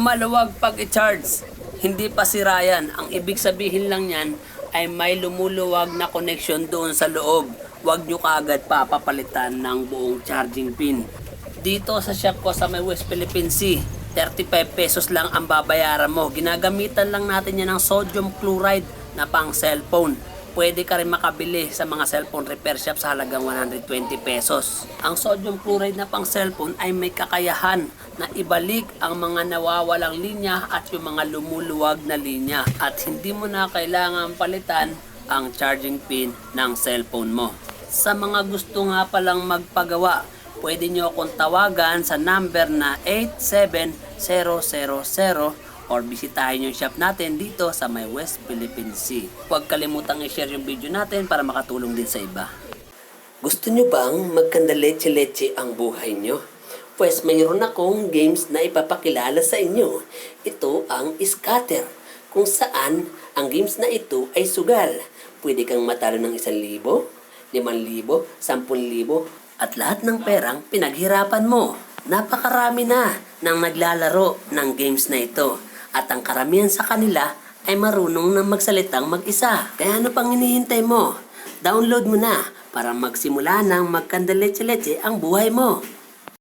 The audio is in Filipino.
Maluwag pag i-charge. Hindi pa sira yan. Ang ibig sabihin lang yan ay may lumuluwag na connection doon sa loob. Huwag nyo kaagad papapalitan ng buong charging pin. Dito sa shop ko sa may West Philippine Sea, 35 pesos lang ang babayaran mo. Ginagamitan lang natin yan ng sodium chloride na pang cellphone. Pwede ka rin makabili sa mga cellphone repair shop sa halagang 120 pesos. Ang sodium chloride na pang cellphone ay may kakayahan na ibalik ang mga nawawalang linya at yung mga lumuluwag na linya. At hindi mo na kailangan palitan ang charging pin ng cellphone mo. Sa mga gusto nga palang magpagawa, pwede nyo akong tawagan sa number na 87000 or bisitahin yung shop natin dito sa may West Philippine Sea. Huwag kalimutang i-share yung video natin para makatulong din sa iba. Gusto nyo bang magkanda leche-leche ang buhay nyo? Pues mayroon akong games na ipapakilala sa inyo. Ito ang scatter, kung saan ang games na ito ay sugal. Pwede kang matalo ng 1,000, 5,000, 10,000, at lahat ng perang pinaghirapan mo. Napakarami na nang naglalaro ng games na ito. At ang karamihan sa kanila ay marunong na magsalitang mag-isa. Kaya ano pang hinihintay mo? Download mo na para magsimula ng magkanda leche-leche ang buhay mo.